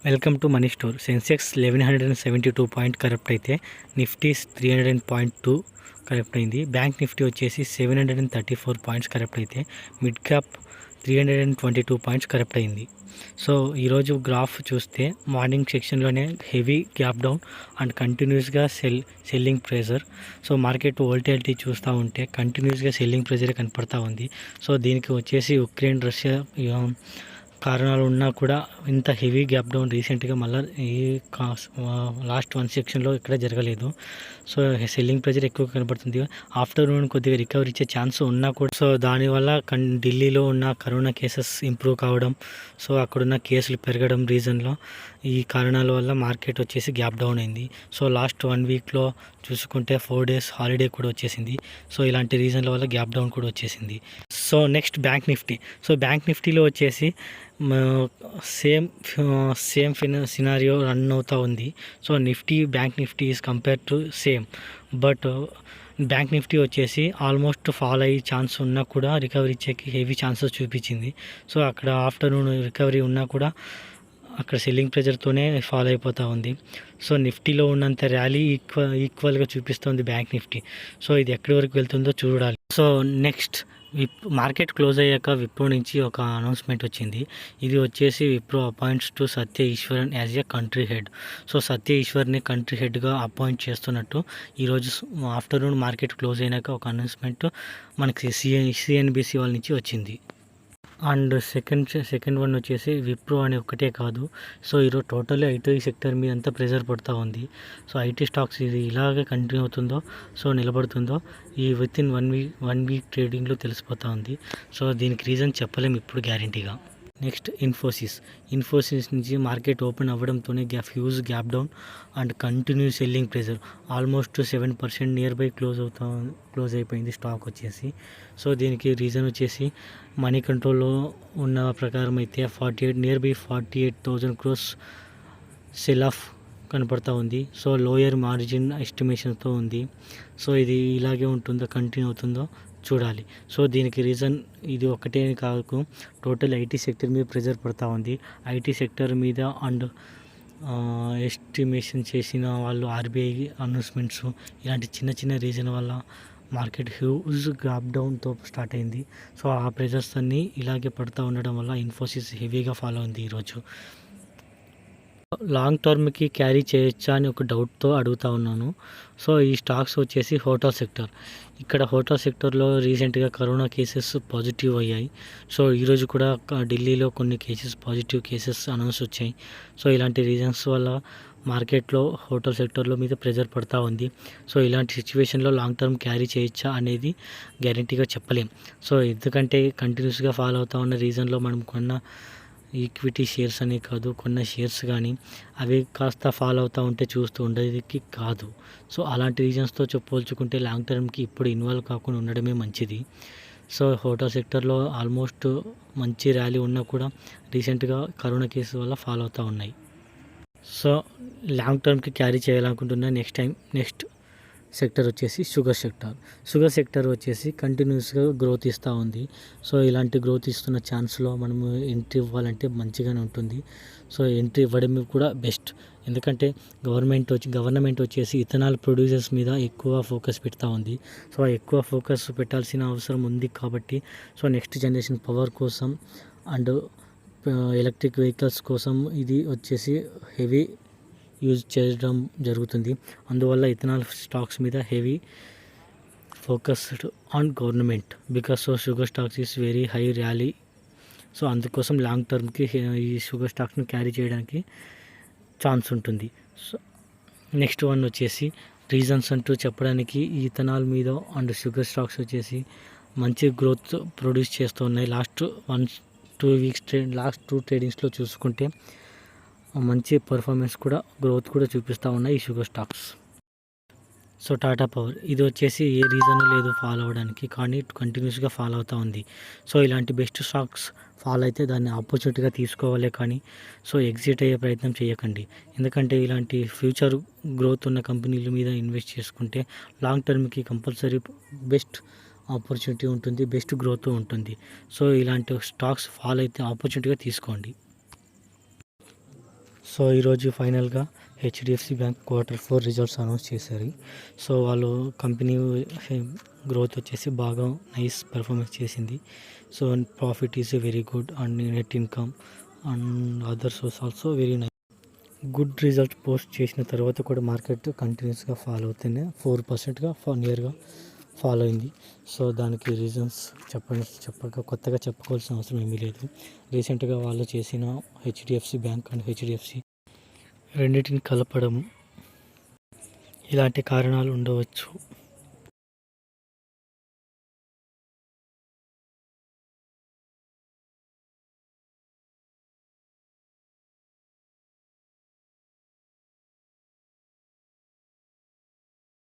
Welcome to money store. Sensex 1172 point correct అయితే Nifty 300.2 correct అయింది. Bank Nifty వచ్చేసి 734 points correct అయితే mid cap 322 points correct అయింది. So ఈరోజు గ్రాఫ్ చూస్తే మార్నింగ్ సెక్షన్లోనే హెవీ గ్యాప్ డౌన్ అండ్ కంటిన్యూస్గా selling pressure. So market volatility చూస్తూ ఉంటే కంటిన్యూస్గా సెల్లింగ్ ప్రెజర్ కనపడతా ఉంది. సో దీనికి వచ్చేసి ఉక్రెయిన్ రష్యా కారణాలు ఉన్నా కూడా ఇంత హెవీ గ్యాప్ డౌన్ రీసెంట్గా మళ్ళీ ఈ లాస్ట్ వన్ సెక్షన్లో ఇక్కడ జరగలేదు. సో సెల్లింగ్ ప్రెజర్ ఎక్కువ కనబడుతుంది. ఆఫ్టర్నూన్ కొద్దిగా రికవరీ ఇచ్చే ఛాన్స్ ఉన్నా కూడా సో దానివల్ల ఢిల్లీలో ఉన్న కరోనా కేసెస్ ఇంప్రూవ్ కావడం, సో అక్కడున్న కేసులు పెరగడం రీజన్లో ఈ కారణాల వల్ల మార్కెట్ వచ్చేసి గ్యాప్ డౌన్ అయింది. సో లాస్ట్ 1 వీక్లో చూసుకుంటే 4 days హాలిడే కూడా వచ్చేసింది. సో ఇలాంటి రీజన్ల వల్ల గ్యాప్ డౌన్ కూడా వచ్చేసింది. So next bank Nifty. So bank నిఫ్టీలో వచ్చేసి సేమ్ సినారియో రన్ అవుతూ ఉంది. So Nifty bank Nifty is compare to same, but bank Nifty వచ్చేసి ఆల్మోస్ట్ ఫాల్ అయ్యే ఛాన్స్ ఉన్నా కూడా రికవరీ ఇచ్చేకి హెవీ ఛాన్సెస్ చూపించింది. సో అక్కడ ఆఫ్టర్నూన్ రికవరీ ఉన్నా కూడా అక్కడ సెల్లింగ్ ప్రెజర్తోనే ఫాల్ అయిపోతూ ఉంది. సో నిఫ్టీలో ఉన్నంత ర్యాలీ ఈక్వల్గా చూపిస్తుంది బ్యాంక్ నిఫ్టీ. సో ఇది ఎక్కడి వరకు వెళ్తుందో చూడాలి. సో నెక్స్ట్ మార్కెట్ క్లోజ్ అయ్యాక విప్రో నుంచి ఒక అనౌన్స్మెంట్ వచ్చింది. ఇది వచ్చేసి Wipro appoints to Satya Eswaran as a country head. So Satya ఈశ్వర్ని కంట్రీ హెడ్గా అపాయింట్ చేస్తున్నట్టు ఈరోజు ఆఫ్టర్నూన్ మార్కెట్ క్లోజ్ అయినాక ఒక అనౌన్స్మెంట్ మనకి సిఎన్బిసి వాళ్ళ నుంచి వచ్చింది. అండ్ సెకండ్ వన్ వచ్చేసి విప్రో అని ఒకటే కాదు. సో ఈరోజు టోటల్లీ ఐటీ సెక్టర్ మీద అంతా ప్రెజర్ పడుతూ ఉంది. సో ఐటీ స్టాక్స్ ఇది ఇలాగే కంటిన్యూ అవుతుందో, సో నిలబడుతుందో ఈ వితిన్ వన్ వీక్ ట్రేడింగ్లో తెలిసిపోతూ ఉంది. సో దీనికి రీజన్ చెప్పలేము ఇప్పుడు గ్యారంటీగా. నెక్స్ట్ ఇన్ఫోసిస్ నుంచి మార్కెట్ ఓపెన్ అవ్వడంతోనే huge gap down and continue selling pressure. Almost 7% near by close అయిపోయింది స్టాక్ వచ్చేసి. సో దీనికి రీజన్ వచ్చేసి మనీ కంట్రోల్లో ఉన్న ప్రకారం అయితే near by 48,000 crores sell off కనపడతా ఉంది. సో లోయర్ మార్జిన్ ఎస్టిమేషన్తో ఉంది. సో ఇది ఇలాగే ఉంటుందో కంటిన్యూ అవుతుందో చూడాలి. సో దీనికి రీజన్ ఇది ఒకటే కాదు, టోటల్ ఐటీ సెక్టర్ మీద ప్రెజర్ పడుతూ ఉంది. ఐటీ సెక్టర్ మీద అండ్ ఎస్టిమేషన్ చేసిన వాళ్ళు ఆర్బీఐ అనౌన్స్మెంట్స్ ఇలాంటి చిన్న రీజన్ వల్ల మార్కెట్ హ్యూజ్ గ్యాప్ డౌన్తో స్టార్ట్ అయింది. సో ఆ ప్రెజర్స్ అన్నీ ఇలాగే పడుతూ ఉండడం వల్ల ఇన్ఫోసిస్ హెవీగా ఫాలో అయింది ఈరోజు. లాంగ్ టర్మ్కి క్యారీ చేయొచ్చా అని ఒక డౌట్తో అడుగుతా ఉన్నాను. సో ఈ స్టాక్స్ వచ్చేసి హోటల్ సెక్టర్. ఇక్కడ హోటల్ సెక్టర్లో రీసెంట్గా కరోనా కేసెస్ పాజిటివ్ అయ్యాయి. సో ఈరోజు కూడా ఢిల్లీలో కొన్ని పాజిటివ్ కేసెస్ అనౌన్స్ వచ్చాయి. సో ఇలాంటి రీజన్స్ వల్ల మార్కెట్లో హోటల్ సెక్టర్లో మీద ప్రెజర్ పడుతూ ఉంది. సో ఇలాంటి సిచ్యువేషన్లో లాంగ్ టర్మ్ క్యారీ చేయొచ్చా అనేది గ్యారంటీగా చెప్పలేం. సో ఎందుకంటే కంటిన్యూస్గా ఫాలో అవుతూ ఉన్న రీజన్లో మనం కొన్న ఈక్విటీ షేర్స్ అనే కాదు, కొన్న షేర్స్ కానీ అవి కాస్త ఫాలో అవుతూ ఉంటే చూస్తూ ఉండేది కాదు. సో అలాంటి రీజన్స్తో పోల్చుకుంటే లాంగ్ టర్మ్కి ఇప్పుడు ఇన్వాల్వ్ కాకుండా ఉండడమే మంచిది. సో హోటల్ సెక్టర్లో ఆల్మోస్ట్ మంచి ర్యాలీ ఉన్నా కూడా రీసెంట్గా కరోనా కేసు వల్ల ఫాలో అవుతూ ఉన్నాయి. సో లాంగ్ టర్మ్కి క్యారీ చేయాలనుకుంటున్న నెక్స్ట్ సెక్టర్ వచ్చేసి షుగర్ సెక్టర్ వచ్చేసి కంటిన్యూస్గా గ్రోత్ ఇస్తూ ఉంది. సో ఇలాంటి గ్రోత్ ఇస్తున్న ఛాన్స్లో మనము ఎంట్రీ ఇవ్వాలంటే మంచిగానే ఉంటుంది. సో ఎంట్రీ ఇవ్వడం కూడా బెస్ట్. ఎందుకంటే గవర్నమెంట్ వచ్చేసి ఇథనాల్ ప్రొడ్యూసర్స్ మీద ఎక్కువ ఫోకస్ పెడతా ఉంది. సో ఎక్కువ ఫోకస్ పెట్టాల్సిన అవసరం ఉంది కాబట్టి సో నెక్స్ట్ జనరేషన్ పవర్ కోసం అండ్ ఎలక్ట్రిక్ వెహికల్స్ కోసం ఇది వచ్చేసి హెవీ యూజ్ చేయడం జరుగుతుంది. అందువల్ల ఇథనాల్ స్టాక్స్ మీద heavy focused on government because so sugar stocks is very high rally. So అందుకోసం లాంగ్ టర్మ్కి ఈ షుగర్ స్టాక్స్ని క్యారీ చేయడానికి ఛాన్స్ ఉంటుంది. సో నెక్స్ట్ వన్ వచ్చేసి రీజన్స్ అంటూ చెప్పడానికి ఈ ఇథనాల్ మీద అండ్ షుగర్ స్టాక్స్ వచ్చేసి మంచి గ్రోత్ ప్రొడ్యూస్ చేస్తూ ఉన్నాయి. లాస్ట్ 1-2 వీక్స్ లాస్ట్ 2 ట్రేడింగ్స్లో చూసుకుంటే మంచి పర్ఫార్మెన్స్ కూడా గ్రోత్ కూడా చూపిస్తూ ఉన్నాయి ఈ sugar stocks. So Tata power ఇది వచ్చేసి ఏ రీజన్ లేదు ఫాలో అవ్వడానికి, కానీ కంటిన్యూస్గా ఫాలో అవుతూ ఉంది. సో ఇలాంటి బెస్ట్ స్టాక్స్ ఫాలో అయితే దాన్ని ఆపర్చునిటీగా తీసుకోవాలి, కానీ సో ఎగ్జిట్ అయ్యే ప్రయత్నం చేయకండి. ఎందుకంటే ఇలాంటి ఫ్యూచర్ గ్రోత్ ఉన్న కంపెనీల మీద ఇన్వెస్ట్ చేసుకుంటే లాంగ్ టర్మ్కి కంపల్సరీ బెస్ట్ ఆపర్చునిటీ ఉంటుంది, బెస్ట్ గ్రోత్ ఉంటుంది. సో ఇలాంటి స్టాక్స్ ఫాలో అయితే ఆపర్చునిటీగా తీసుకోండి. సో ఈరోజు ఫైనల్గా HDFC bank Q4 results announce చేశారు. సో వాళ్ళు కంపెనీ గ్రోత్ వచ్చేసి బాగా నైస్ పెర్ఫార్మెన్స్ చేసింది. So profit is very good and net income and other source also very nice. Good result post చేసిన తర్వాత కూడా మార్కెట్ కంటిన్యూస్గా ఫాలో అవుతూనే 4%గా నియర్గా ఫాలో అయింది. సో దానికి రీజన్స్ కొత్తగా చెప్పుకోవాల్సిన అవసరం ఏమీ లేదు. రీసెంట్గా వాళ్ళు చేసిన హెచ్డిఎఫ్సి బ్యాంక్ అండ్ హెచ్డిఎఫ్సి రెండింటిని కలపడం, ఇలాంటి కారణాలు ఉండవచ్చు.